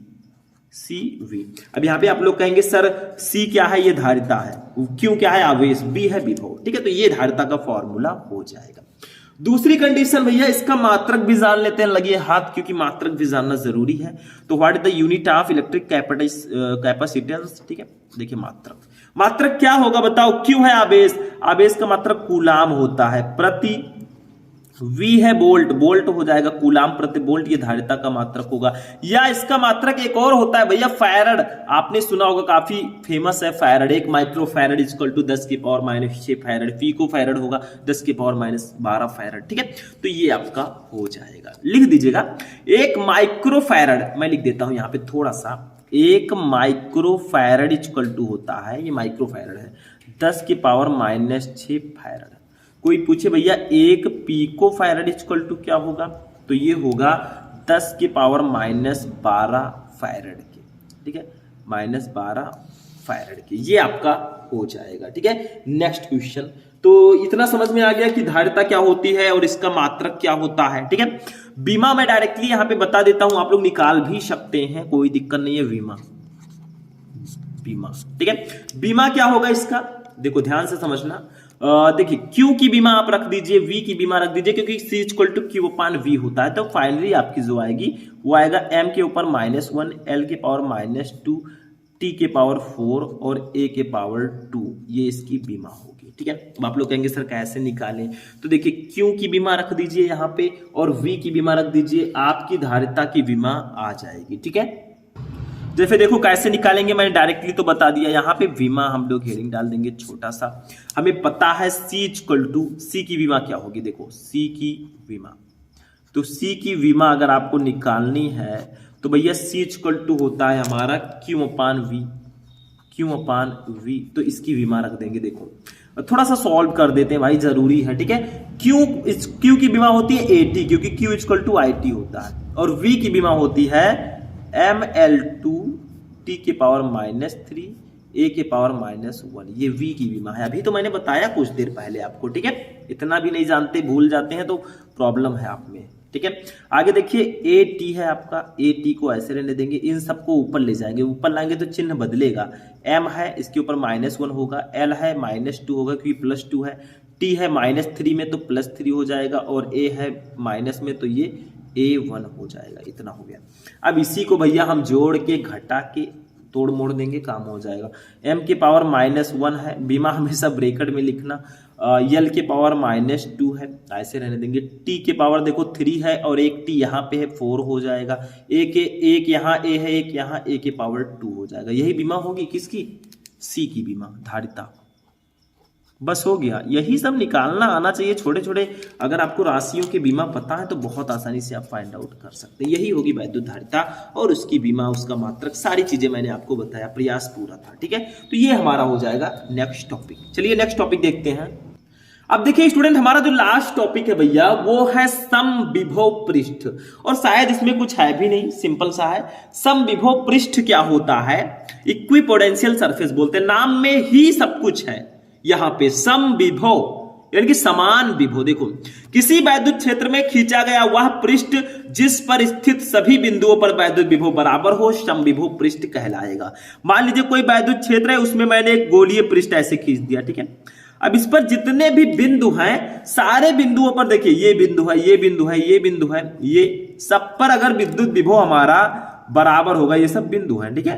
CV। अब यहां पे आप लोग कहेंगे सर C क्या है, ये धारिता है, Q क्या है, आवेश, V है विभव, ठीक है। तो ये धारिता का फॉर्मूला हो जाएगा। दूसरी कंडीशन भैया, इसका मात्रक भी जान लेते हैं, लगिए हाथ, क्योंकि मात्रक भी जानना जरूरी है। तो what is the unit of electric capacitance, ठीक है। देखिए मात्रक, मात्रक क्या होगा बताओ। Q है आवेश, आवेश का मात्रक कूलाम होता है प्रति, V है वोल्ट, वोल्ट हो जाएगा कूलाम प्रति वोल्ट, ये धारिता का मात्रक होगा। या इसका मात्रक एक और होता है भैया फैरड, आपने सुना होगा, काफी फेमस है फैरड। एक micro farad = 10⁻⁶ farad, pico farad होगा 10⁻12 फैरड, ठीक है। तो ये आपका हो जाएगा, लिख दीजिएगा। एक माइक्रो फैरड, मैं लिख देता हूं यहां पे थोड़ा सा, एक माइक्रो फैरड = होता है, ये माइक्रो फैरड है 10⁻⁶ फैरड। कोई पूछे भैया एक पीको फैरड = क्या होगा, तो ये होगा 10⁻12 फैरड के, ठीक है, -12 फैरड के, ये आपका हो जाएगा, ठीक है। Next question. तो इतना समझ में आ गया कि धारिता क्या होती है और इसका मात्रक क्या होता है, ठीक है। बीमा मैं डायरेक्टली यहां पे बता देता हूं, आप लोग निकाल भी सकते हैं, कोई दिक्कत नहीं है। बीमा, बीमा, ठीक है। बीमा क्या होगा इसका, देखो ध्यान से समझना। देखिए Q की बीमा आप रख दीजिए, V की बीमा रख दीजिए, क्योंकि C = Q/V होता है। तो फाइनली आपकी जो आएगी वो आएगा m के ऊपर -1, L के पावर -2, T के पावर 4 और A के पावर 2, ये इसकी बीमा होगी, ठीक है। अब आप लोग कहेंगे सर कैसे निकालें, तो देखिए Q की बीमा रख दीजिए यहाँ पे और V की बीमा रख दीजिए, आपकी धारिता की बीमा आ जाएगी, ठीक है। जैसे देखो कैसे निकालेंगे, मैंने डायरेक्टली तो बता दिया। यहाँ पे बीमा हम लोग हेडिंग डाल देंगे छोटा सा, हमें पता है C की बीमा क्या होगी। देखो C की बीमा, तो C की बीमा अगर आपको निकालनी है तो भैया C = होता है हमारा Q/V, Q/V, तो इसकी बीमा रख देंगे। देखो थोड़ा सा सॉल्व कर देते हैं भाई, जरूरी है, ठीक है। Q की बीमा होती है AT, क्योंकि Q = IT होता है, और V की बीमा होती है mL2, T के पावर -3, A के पावर -1, ये V की बीमा है। अभी तो मैंने बताया कुछ देर पहले आपको, ठीक है। इतना भी नहीं जानते, भूल जाते हैं तो प्रॉब्लम है आप में, ठीक है। आगे देखिए AT है आपका, AT को ऐसे रहने देंगे, इन सबको ऊपर ले जाएंगे, ऊपर लाएंगे तो चिन्ह बदलेगा। M है, इसके ऊपर -1 होगा, L है -2 होगा क्योंकि +2 है, T है -3 में तो +3 हो जाएगा, और A है माइनस में तो ये A1 हो जाएगा। इतना हो गया। अब इसी को भैया हम जोड़ के घटा के तोड़ मोड़ देंगे, काम हो जाएगा। M के पावर -1 है, बीमा हमेशा ब्रैकेट में लिखना। L के पावर -2 है, ऐसे रहने देंगे। T के पावर देखो 3 है और एक T यहाँ पे है 4 हो जाएगा। एक यहाँ A है, एक यहाँ A के पावर 2 हो जाएगा। यही बीमा होगी किसकी, C की बीमा, धारिता। बस हो गया, यही सब निकालना आना चाहिए छोटे छोटे। अगर आपको राशियों के बीमा पता है तो बहुत आसानी से आप फाइंड आउट कर सकते हैं। यही होगी वैद्युत धारिता और उसकी बीमा, उसका मात्रक, सारी चीजें मैंने आपको बताया, प्रयास पूरा था। ठीक है, तो ये हमारा हो जाएगा नेक्स्ट टॉपिक। चलिए नेक्स्ट टॉपिक देखते हैं। अब देखिए स्टूडेंट, हमारा जो लास्ट टॉपिक है भैया वो है समविभव पृष्ठ, और शायद इसमें कुछ है भी नहीं, सिंपल सा है। समविभव पृष्ठ क्या होता है? इक्विपोटेंशियल सरफेस बोलते हैं, नाम में ही सब कुछ है। यहां पे समविभव यानी कि समान विभव। देखो, किसी वैद्युत क्षेत्र में खींचा गया वह पृष्ठ जिस पर स्थित सभी बिंदुओं पर वैद्युत विभव बराबर हो, समविभव पृष्ठ कहलाएगा। मान लीजिए कोई वैद्युत क्षेत्र है, उसमें मैंने एक गोलीय पृष्ठ ऐसे खींच दिया। ठीक है, अब इस पर जितने भी बिंदु हैं, सारे बिंदुओं पर देखिए, ये बिंदु है, ये बिंदु है, ये बिंदु है, ये सब पर अगर विद्युत विभव हमारा बराबर होगा, ये सब बिंदु हैं। ठीक है,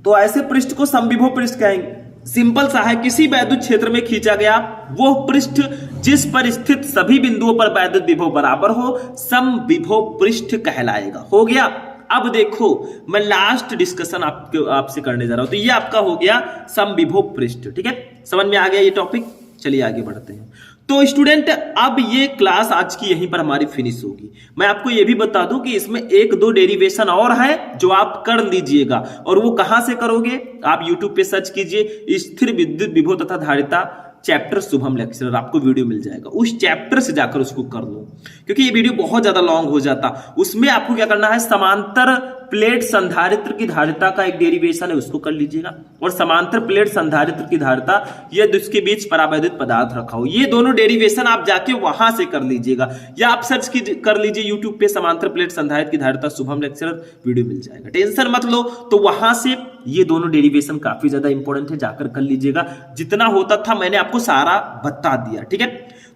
तो ऐसे पृष्ठ को समविभव पृष्ठ कहेंगे। सिंपल सा है, किसी वैद्युत क्षेत्र में खींचा गया वो पृष्ठ जिस पर स्थित सभी बिंदुओं पर वैद्युत विभव बराबर हो, समविभव पृष्ठ कहलाएगा। हो गया। अब देखो, मैं लास्ट डिस्कशन आपसे करने जा रहा हूं, तो ये आपका हो गया समविभव पृष्ठ। ठीक है, समझ में आ गया ये टॉपिक। चलिए आगे बढ़ते हैं। तो स्टूडेंट, अब ये क्लास आज की यहीं पर हमारी फिनिश होगी। मैं आपको ये भी बता दूं कि इसमें एक दो डेरिवेशन और है जो आप कर लीजिएगा, और वो कहां से करोगे? आप YouTube पे सर्च कीजिए स्थिर विद्युत विभव तथा धारिता चैप्टर शुभम लेक्चरर, आपको वीडियो मिल जाएगा। उस चैप्टर से जाकर उसको कर लो, क्योंकि ये वीडियो बहुत ज्यादा लॉन्ग हो जाता। उसमें आपको क्या करना है, समांतर प्लेट संधारित्र की धारिता का एक डेरिवेशन है, उसको कर लीजिएगा। और समांतर प्लेट संधारित्र की धारिता, ये उसके बीच परावैद्युत पदार्थ रखा हो, ये दोनों डेरिवेशन आप जाके वहां से कर लीजिएगा, या आप सर्च कर लीजिए यूट्यूब पे समांतर प्लेट संधारित्र की धारिता शुभम लेक्चरर, वीडियो मिल जाएगा। टेंशन मत लो। तो वहां से ये दोनों डेरिवेशन काफी ज्यादा इंपॉर्टेंट है, जाकर कर लीजिएगा। जितना होता था मैंने आपको सारा बता दिया। ठीक है,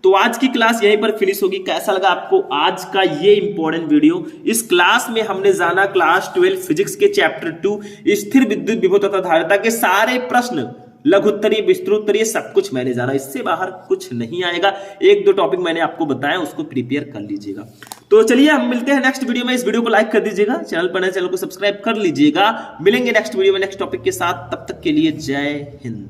तो आज की क्लास यहीं पर फिनिश होगी। कैसा लगा आपको आज का ये इंपॉर्टेंट वीडियो? इस क्लास में हमने जाना क्लास 12 फिजिक्स के चैप्टर 2 स्थिर विद्युत विभव तथा धारिता के सारे प्रश्न, लघुत्तरीय, विस्तृतरीय, सब कुछ मैंने जाना। इससे बाहर कुछ नहीं आएगा। एक दो टॉपिक मैंने आपको बताया, उसको प्रिपेयर कर लीजिएगा। तो चलिए हम मिलते हैं नेक्स्ट वीडियो में। इस वीडियो को लाइक कर दीजिएगा, चैनल पर नए, चैनल को सब्सक्राइब कर लीजिएगा। मिलेंगे नेक्स्ट वीडियो में नेक्स्ट टॉपिक के साथ। तब तक के लिए जय हिंद।